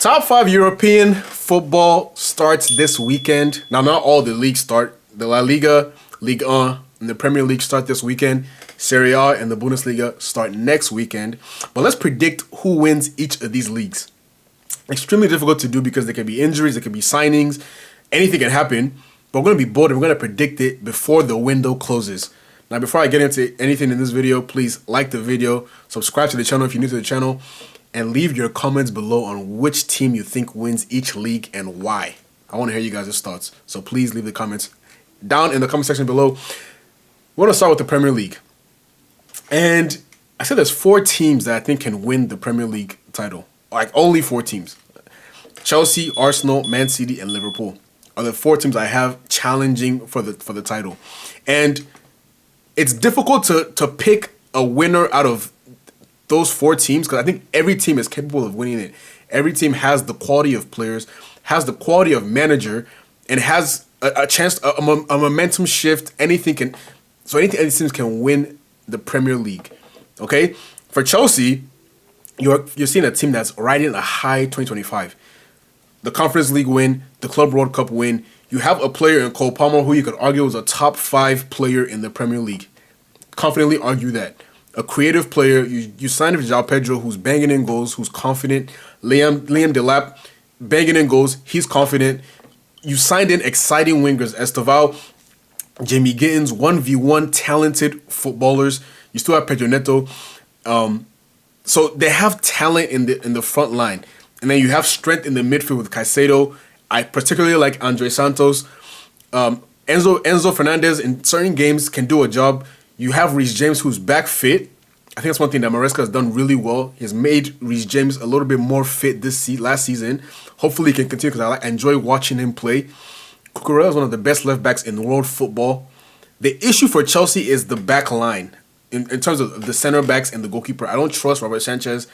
Top 5 European football starts this weekend. Now, not all the leagues start. The La Liga, Ligue 1, and the Premier League start this weekend. Serie A and the Bundesliga start next weekend. But let's predict who wins each of these leagues. Extremely difficult to do because there can be injuries, there can be signings, anything can happen. But we're going to be bold and we're going to predict it before the window closes. Now, before I get into anything in this video, please like the video, subscribe to the channel if you're new to the channel, and leave your comments below on which team you think wins each league and why. I want to hear you guys' thoughts. So please leave the comments down in the comment section below. We're going to start with the Premier League. And I said there's 4 teams that I think can win the Premier League title. Like only 4 teams. Chelsea, Arsenal, Man City, and Liverpool are the 4 teams I have challenging for the title. And it's difficult to pick a winner out of those 4 teams because I think every team is capable of winning it. Every team has the quality of players, has the quality of manager, and has a chance, a momentum shift. Anything any teams can win the Premier League. Okay, for Chelsea, you're seeing a team that's riding a high 2025. The Conference League win, the Club World Cup win. You have a player in Cole Palmer who you could argue was a top 5 player in the Premier League. Confidently argue that. A creative player. You signed with João Pedro, who's banging in goals, who's confident. Liam Delap, banging in goals. He's confident. You signed in exciting wingers. Esteval, Jamie Gittins, 1v1 talented footballers. You still have Pedro Neto. So they have talent in the front line. And then you have strength in the midfield with Caicedo. I particularly like Andre Santos. Enzo Fernandez in certain games can do a job. You have Reece James, who's back fit. I think that's one thing that Maresca has done really well. He has made Reece James a little bit more fit last season. Hopefully he can continue because I enjoy watching him play. Cucurella is one of the best left backs in world football. The issue for Chelsea is the back line. In terms of the center backs and the goalkeeper, I don't trust Robert Sanchez.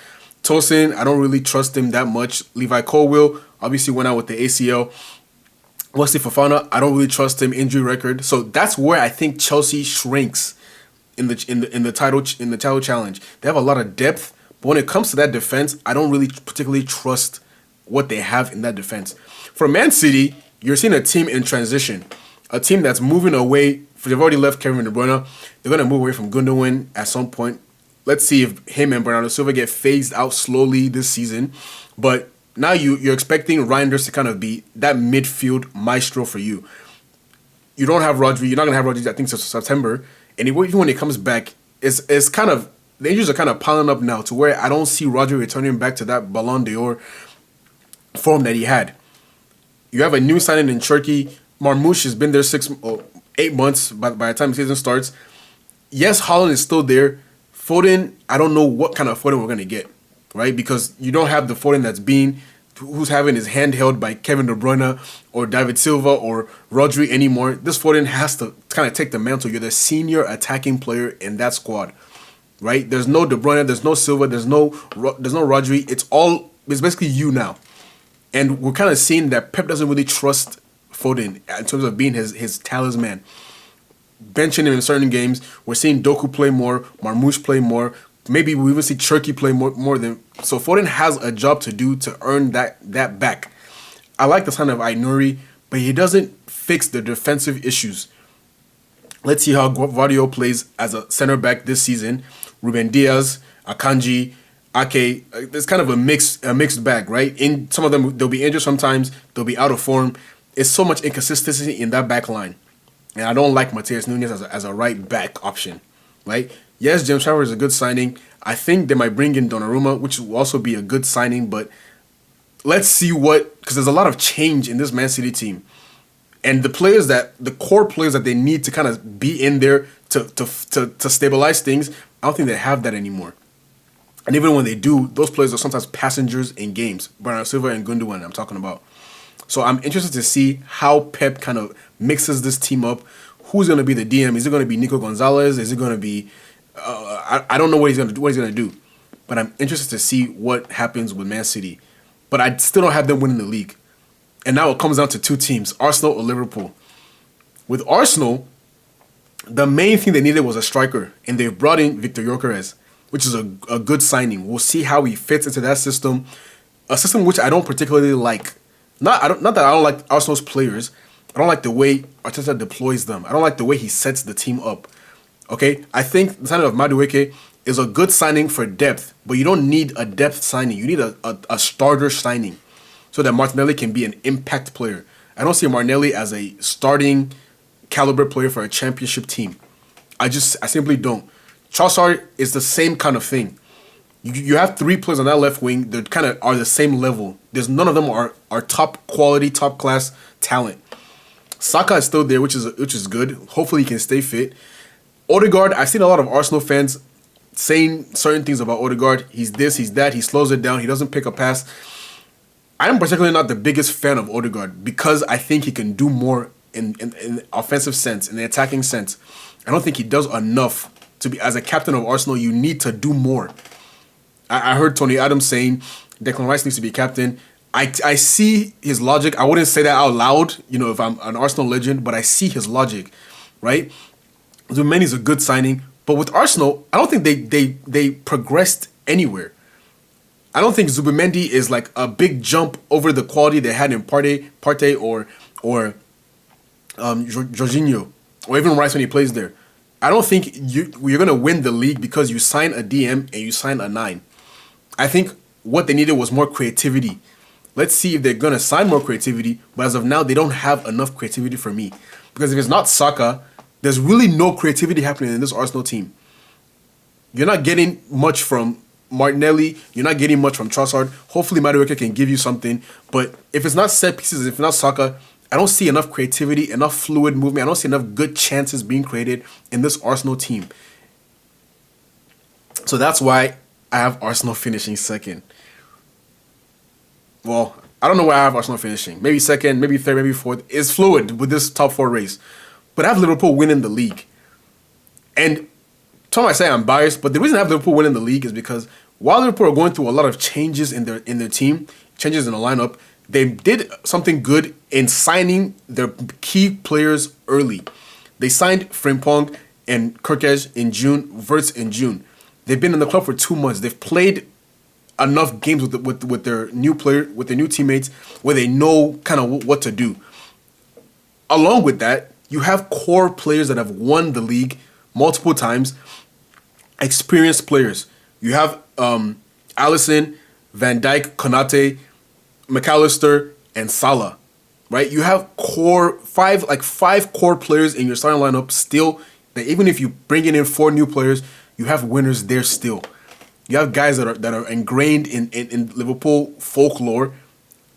Tosin, I don't really trust him that much. Levi Colwill obviously went out with the ACL. Wesley Fofana, I don't really trust him. Injury record. So that's where I think Chelsea shrinks in the title challenge. They have a lot of depth, but when it comes to that defense, I don't really particularly trust what they have in that defense. For Man City, you're seeing a team in transition, a team that's moving away. They've already left Kevin De Bruyne. They're going to move away from Gundogan at some point. Let's see if him and Bernardo Silva get phased out slowly this season. But now you're expecting Reinders to kind of be that midfield maestro for you. You don't have Rodri. You're not going to have Rodri, I think, until September. And even when he comes back, it's kind of, the injuries are kind of piling up now to where I don't see Rodri returning back to that Ballon d'Or form that he had. You have a new signing in Turkey. Marmoush has been there 8 months by the time the season starts. Yes, Haaland is still there. Foden, I don't know what kind of Foden we're going to get, right? Because you don't have the Foden who's having his hand held by Kevin De Bruyne or David Silva or Rodri anymore. This Foden has to kind of take the mantle. You're the senior attacking player in that squad, right? There's no De Bruyne, there's no Silva, there's no Rodri. It's basically you now. And we're kind of seeing that Pep doesn't really trust Foden in terms of being his talisman. Benching him in certain games. We're seeing Doku play more, Marmoush play more. Maybe we even see Cherki play more than. So Foden has a job to do to earn that back. I like the sign of Ainuri, but he doesn't fix the defensive issues. Let's see how Gvardiol plays as a center back this season. Ruben Diaz, Akanji, Ake. It's kind of a mixed bag, right? In some of them, they'll be injured sometimes. They'll be out of form. It's so much inconsistency in that back line. And I don't like Mateus Nunes as a right back option, right? Yes, James Trafford is a good signing. I think they might bring in Donnarumma, which will also be a good signing. But let's see because there's a lot of change in this Man City team. And the core players that they need to kind of be in there to stabilize things, I don't think they have that anymore. And even when they do, those players are sometimes passengers in games. Bernardo Silva and Gundogan, I'm talking about. So I'm interested to see how Pep kind of mixes this team up. Who's going to be the DM? Is it going to be Nico Gonzalez? Is it going to be... I don't know what he's going to do. But I'm interested to see what happens with Man City. But I still don't have them winning the league. And now it comes down to 2 teams, Arsenal or Liverpool. With Arsenal, the main thing they needed was a striker. And they've brought in Victor Gyökeres, which is a good signing. We'll see how he fits into that system. a system which I don't particularly like. Not that I don't like Arsenal's players. I don't like the way Arteta deploys them. I don't like the way he sets the team up. Okay, I think the signing of Madueke is a good signing for depth, but you don't need a depth signing. You need a starter signing so that Martinelli can be an impact player. I don't see Martinelli as a starting caliber player for a championship team. I simply don't. Trossard is the same kind of thing. You have three players on that left wing that kind of are the same level. There's none of them are top quality, top class talent. Saka is still there, which is good. Hopefully he can stay fit. Odegaard, I've seen a lot of Arsenal fans saying certain things about Odegaard. He's this, he's that, he slows it down, he doesn't pick a pass. I'm particularly not the biggest fan of Odegaard because I think he can do more in offensive sense, in the attacking sense. I don't think he does enough to be, as a captain of Arsenal, you need to do more. I heard Tony Adams saying Declan Rice needs to be captain. I see his logic. I wouldn't say that out loud, if I'm an Arsenal legend, but I see his logic, right? Zubimendi a good signing, but with Arsenal, I don't think they progressed anywhere. I don't think Zubimendi is like a big jump over the quality they had in Partey or Jorginho, or even Rice when he plays there. I don't think you're gonna win the league because you sign a DM and you sign a 9. I think what they needed was more creativity. Let's see if they're gonna sign more creativity, but as of now, they don't have enough creativity for me. Because if it's not Saka, there's really no creativity happening in this Arsenal team. You're not getting much from Martinelli. You're not getting much from Trossard. Hopefully, Madueke can give you something. But if it's not set pieces, if it's not Saka, I don't see enough creativity, enough fluid movement. I don't see enough good chances being created in this Arsenal team. So that's why I have Arsenal finishing second. Well, I don't know where I have Arsenal finishing. Maybe second, maybe third, maybe fourth. It's fluid with this top 4 race. But I have Liverpool winning the league. And some might say I'm biased, but the reason I have Liverpool winning the league is because while Liverpool are going through a lot of changes in their team, changes in the lineup, they did something good in signing their key players early. They signed Frimpong and Kirkej in June, Wirtz in June. They've been in the club for 2 months. They've played enough games with their new player, with their new teammates, where they know kind of what to do. Along with that, you have core players that have won the league multiple times, experienced players. You have Alisson, Van Dijk, Konate, McAllister, and Salah, right? You have five core players in your starting lineup still, that even if you bring in 4 new players, you have winners there still. You have guys that are ingrained in Liverpool folklore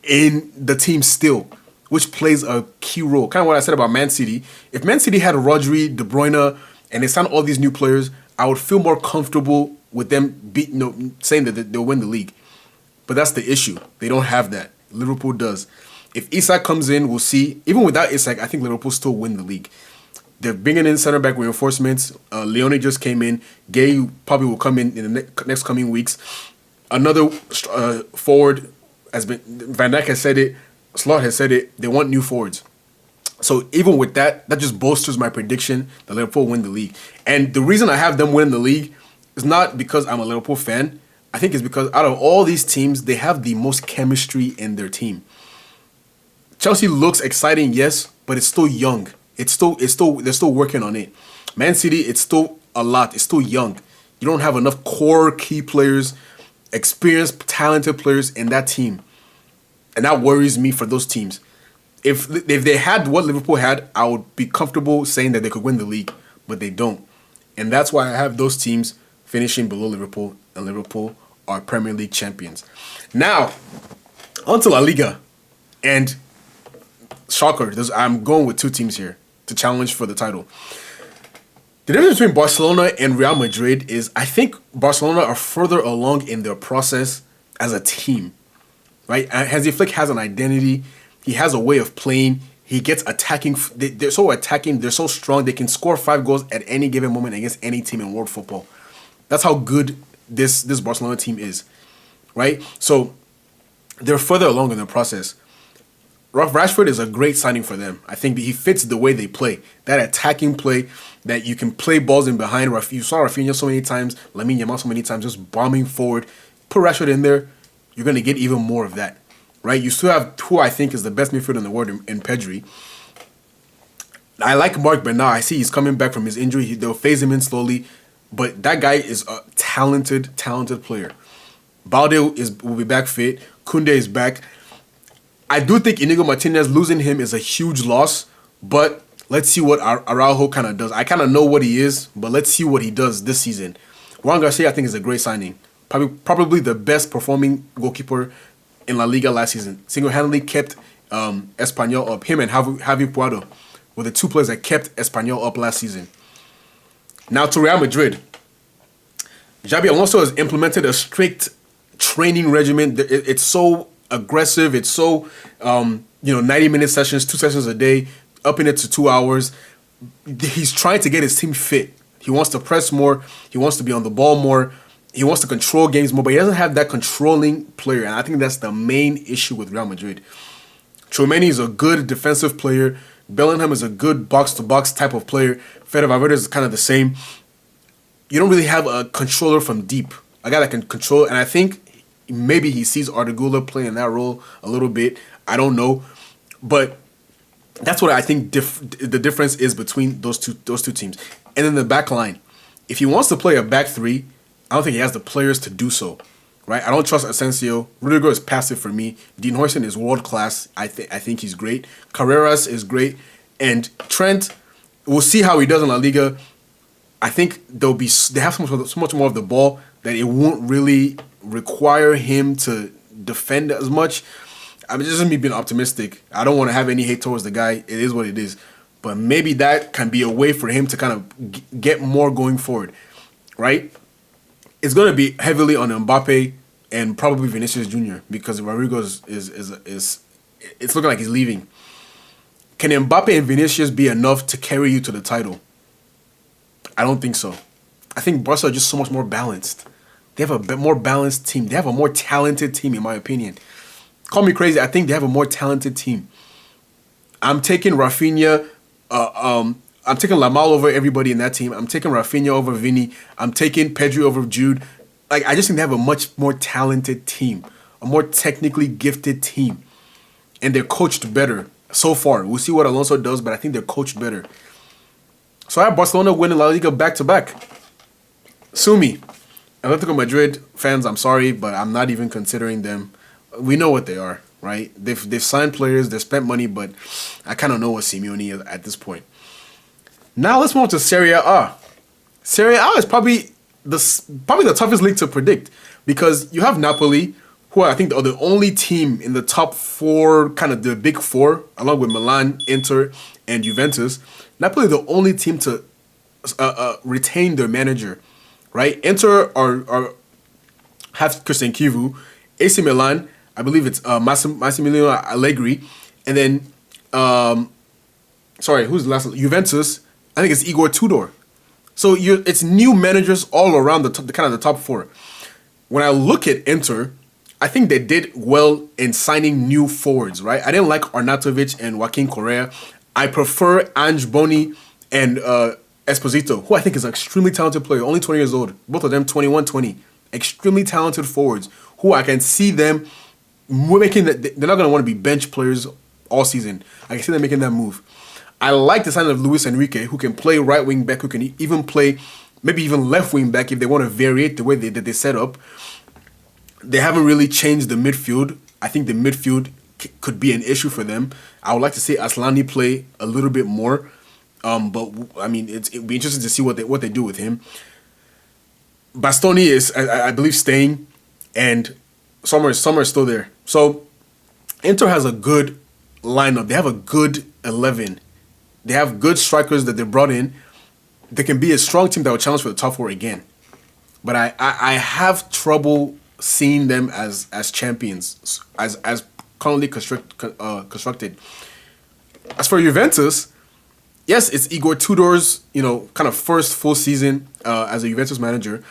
in the team still, which plays a key role. Kind of what I said about Man City. If Man City had Rodri, De Bruyne, and they signed all these new players, I would feel more comfortable with them saying that they'll win the league. But that's the issue. They don't have that. Liverpool does. If Isak comes in, we'll see. Even without Isak, I think Liverpool still win the league. They're bringing in center back reinforcements. Leone just came in. Gay probably will come in the next coming weeks. Another forward has been. Van Dijk has said it. Slot has said it. They want new forwards. So even with that, that just bolsters my prediction that Liverpool win the league. And the reason I have them win the league is not because I'm a Liverpool fan. I think it's because out of all these teams, they have the most chemistry in their team. Chelsea looks exciting, yes, but it's still young. They're still working on it. Man City, it's still a lot. It's still young. You don't have enough core key players, experienced, talented players in that team. And that worries me for those teams. If they had what Liverpool had, I would be comfortable saying that they could win the league, but they don't. And that's why I have those teams finishing below Liverpool, and Liverpool are Premier League champions. Now, on to La Liga. And shocker, I'm going with 2 teams here to challenge for the title. The difference between Barcelona and Real Madrid is I think Barcelona are further along in their process as a team, right? Hansi Flick has an identity. He has a way of playing. He gets attacking. They're so attacking. They're so strong. They can score 5 goals at any given moment against any team in world football. That's how good this Barcelona team is, right? So they're further along in the process. Rashford is a great signing for them. I think he fits the way they play. That attacking play, that you can play balls in behind. You saw Rafinha so many times, Lamine Yamal so many times, just bombing forward. Put Rashford in there, you're going to get even more of that, right? You still have who I think is the best midfielder in the world in Pedri. I like Mark Bernal. I see he's coming back from his injury. They'll phase him in slowly, but that guy is a talented player. Balde will be back fit. Kunde is back. I do think Inigo Martinez, losing him is a huge loss, but let's see what Araujo kind of does. I kind of know what he is, but let's see what he does this season. Juan Garcia, I think, is a great signing. Probably the best performing goalkeeper in La Liga last season. Single-handedly kept Espanyol up. Him and Javi Puado were the two players that kept Espanyol up last season. Now to Real Madrid. Xabi Alonso has implemented a strict training regimen. It's so aggressive. It's so 90-minute sessions, 2 sessions a day, upping it to 2 hours. He's trying to get his team fit. He wants to press more. He wants to be on the ball more. He wants to control games more, but he doesn't have that controlling player, and I think that's the main issue with Real Madrid. Tchouaméni is a good defensive player. Bellingham is a good box-to-box type of player. Fede Valverde is kind of the same. You don't really have a controller from deep, a guy that can control, and I think maybe he sees Arda Güler playing that role a little bit. I don't know, but that's what I think the difference is between those two teams. And then the back line. If he wants to play a back three, I don't think he has the players to do so, right? I don't trust Asensio. Rudiger is passive for me. Dean Huijsen is world class. I think he's great. Carreras is great, and Trent. We'll see how he does in La Liga. I think they have so much more of the ball that it won't really require him to defend as much. I mean, just me being optimistic. I don't want to have any hate towards the guy. It is what it is. But maybe that can be a way for him to kind of get more going forward, right? It's going to be heavily on Mbappe and probably Vinicius Jr. because Rodrigo is it's looking like he's leaving. Can Mbappe and Vinicius be enough to carry you to the title? I don't think so. I think Barca are just so much more balanced. They have a more balanced team. They have a more talented team, in my opinion. Call me crazy. I think they have a more talented team. I'm taking Rafinha. I'm taking Lamal over everybody in that team. I'm taking Rafinha over Vini. I'm taking Pedri over Jude. Like, I just think they have a much more talented team, a more technically gifted team, and they're coached better so far. We'll see what Alonso does, but I think they're coached better. So I have Barcelona winning La Liga back-to-back. Sue me. Atletico Madrid fans, I'm sorry, but I'm not even considering them. We know what they are, right? They've signed players, they've spent money, but I kind of know what Simeone is at this point. Now let's move on to Serie A. Serie A is probably the toughest league to predict because you have Napoli, who I think are the only team in the top four, kind of the big four, along with Milan, Inter, and Juventus. Napoli the only team to retain their manager, right? Inter have Christian Kivu. AC Milan, I believe it's Massimiliano Allegri, and then who's the last one? Juventus, I think it's Igor Tudor. So it's new managers all around the top four. When I look at Inter, I think they did well in signing new forwards, right? I didn't like Arnautovic and Joaquin Correa. I prefer Ange Boni and Esposito, who I think is an extremely talented player, only 20 years old. Both of them 21, 20. Extremely talented forwards who I can see them making that. They're not going to want to be bench players all season. I can see them making that move. I like the signing of Luis Enrique, who can play right wing back, who can even play maybe even left wing back if they want to vary it the way that they set up. They haven't really changed the midfield. I think the midfield could be an issue for them. I would like to see Aslani play a little bit more, but I mean it'd be interesting to see what they do with him. Bastoni is, I believe, staying, and Sommer is still there. So Inter has a good lineup. They have a good 11. They have good strikers that they brought in. They can be a strong team that will challenge for the top four again. But I have trouble seeing them as champions, as currently constructed. As for Juventus, yes, it's Igor Tudor's kind of first full season as a Juventus manager.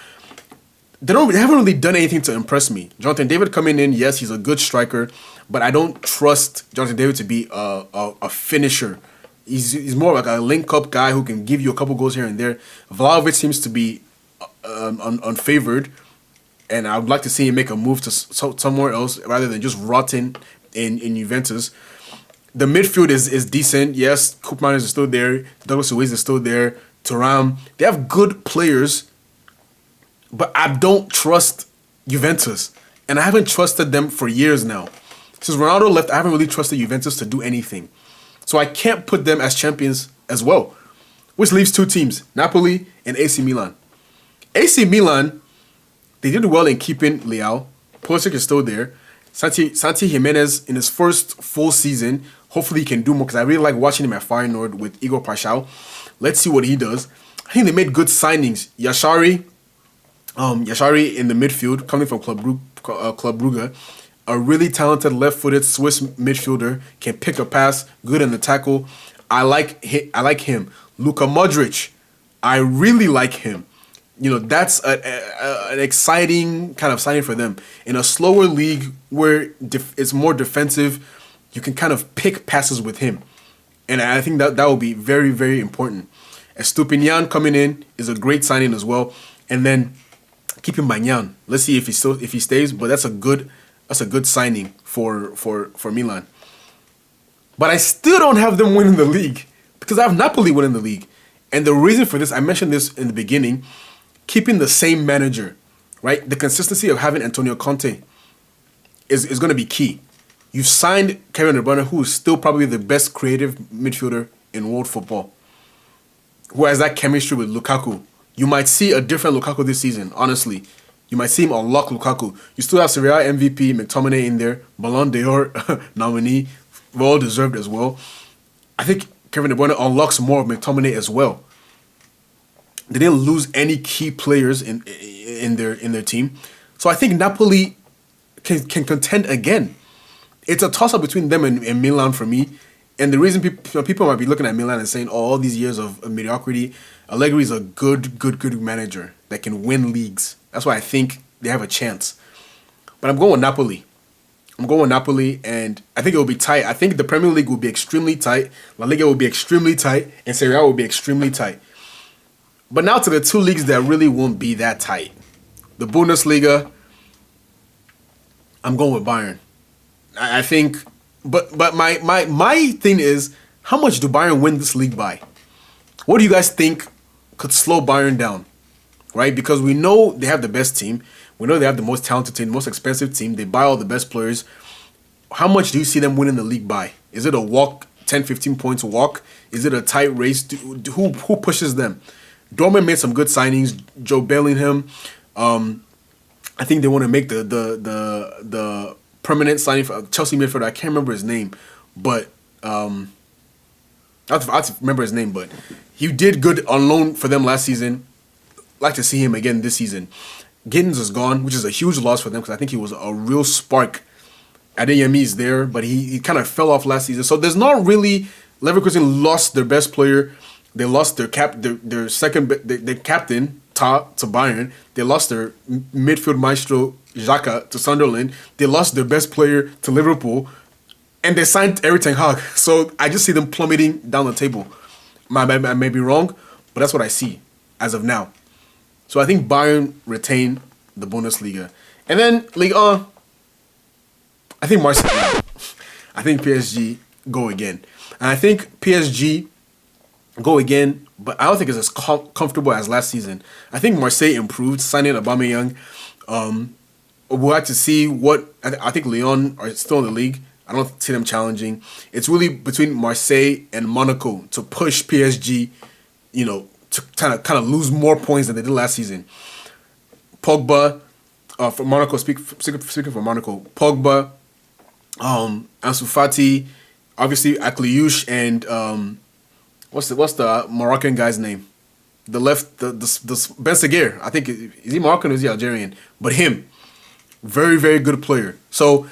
They haven't really done anything to impress me. Jonathan David coming in, yes, he's a good striker, but I don't trust Jonathan David to be a finisher. He's more like a link-up guy who can give you a couple goals here and there. Vlahovic seems to be unfavored. and I would like to see him make a move to somewhere else rather than just rotting in Juventus. The midfield is decent. Yes, Koopman is still there. Douglas Luiz is still there. Thuram. They have good players, but I don't trust Juventus. And I haven't trusted them for years now. Since Ronaldo left, I haven't really trusted Juventus to do anything. So I can't put them as champions as well. Which leaves two teams, Napoli and AC Milan. AC Milan, they did well in keeping Leao. Pulisic is still there. Santi Jimenez in his first full season. Hopefully he can do more because I really like watching him at Feyenoord with Igor Paschal. Let's see what he does. I think they made good signings. Yashari in the midfield, coming from Club Brugge. A really talented left-footed Swiss midfielder, can pick a pass, good in the tackle. I like him. Luka Modric, I really like him. That's an exciting kind of signing for them. In a slower league where it's more defensive, you can kind of pick passes with him. And I think that will be very, very important. Estupinian coming in is a great signing as well. And then keeping Magnan. Let's see if he stays, but that's a good signing for Milan. But I still don't have them winning the league because I have Napoli winning the league. And the reason for this, I mentioned this in the beginning, keeping the same manager, right? The consistency of having Antonio Conte is going to be key. You've signed Kevin De Bruyne, who is still probably the best creative midfielder in world football, who has that chemistry with Lukaku. You might see a different Lukaku this season, honestly. You might see him unlock Lukaku. You still have Serie A MVP, McTominay in there, Ballon d'Or nominee, well deserved as well. I think Kevin De Bruyne unlocks more of McTominay as well. They didn't lose any key players in their team. So I think Napoli can contend again. It's a toss-up between them and Milan for me. And the reason people might be looking at Milan and saying, all these years of mediocrity, Allegri is a good manager that can win leagues. That's why I think they have a chance. But I'm going with Napoli. And I think it will be tight. I think the Premier League will be extremely tight. La Liga will be extremely tight. And Serie A will be extremely tight. But now to the two leagues that really won't be that tight. The Bundesliga, I'm going with Bayern. I think, but my thing is, how much do Bayern win this league by? What do you guys think could slow Bayern down? Right? Because we know they have the best team. We know they have the most talented team, most expensive team. They buy all the best players. How much do you see them winning the league by? Is it a walk, 10, 15 points walk? Is it a tight race? Who pushes them? Dortmund made some good signings. Joe Bellingham. I think they want to make the permanent signing for Chelsea midfielder. I can't remember his name, but I have to remember his name. But he did good on loan for them last season. Like to see him again this season. Giddens is gone, which is a huge loss for them because I think he was a real spark. Adeyemi is there, but he kind of fell off last season. So there's not really. Leverkusen lost their best player. They lost their captain Ta to Bayern. They lost their midfield maestro Xhaka to Sunderland. They lost their best player to Liverpool, and they signed Erik ten Hag. So I just see them plummeting down the table. I may be wrong, but that's what I see as of now. So I think Bayern retain the Bundesliga, and then Ligue 1. I think Marseille. I think PSG go again, and I think PSG go again, but I don't think it's as comfortable as last season. I think Marseille improved, signing Aubameyang. We'll have to see what... I think Lyon are still in the league. I don't see them challenging. It's really between Marseille and Monaco to push PSG, to kind of lose more points than they did last season. Pogba, for Monaco, speaking for Monaco, Pogba, Ansu Fati, obviously Akliouche, and... What's the Moroccan guy's name? The Ben Seguir. I think, is he Moroccan or is he Algerian? But him, very, very good player. So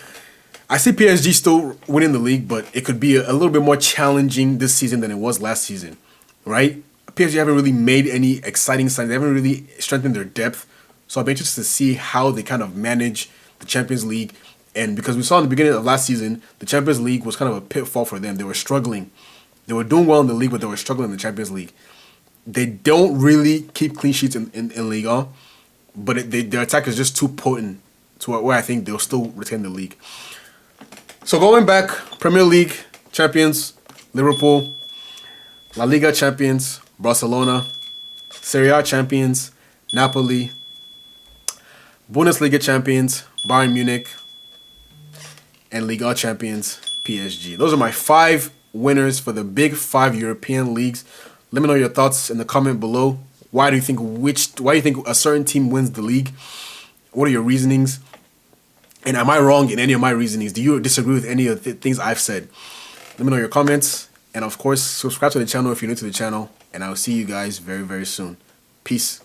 I see PSG still winning the league, but it could be a little bit more challenging this season than it was last season, right? PSG haven't really made any exciting signs. They haven't really strengthened their depth. So I'll be interested to see how they kind of manage the Champions League. And because we saw in the beginning of last season, the Champions League was kind of a pitfall for them. They were struggling. They were doing well in the league, but they were struggling in the Champions League. They don't really keep clean sheets in Liga. but their attack is just too potent to where I think they'll still retain the league. So going back, Premier League champions, Liverpool. La Liga champions, Barcelona. Serie A champions, Napoli. Bundesliga champions, Bayern Munich. And Liga champions, PSG. Those are my 5 winners for the big 5 European leagues. Let me know your thoughts in the comment below. Why do you think a certain team wins the league? What are your reasonings? And am I wrong in any of my reasonings? Do you disagree with any of the things I've said? Let me know your comments. And of course, subscribe to the channel if you're new to the channel. And I will see you guys very, very soon. Peace.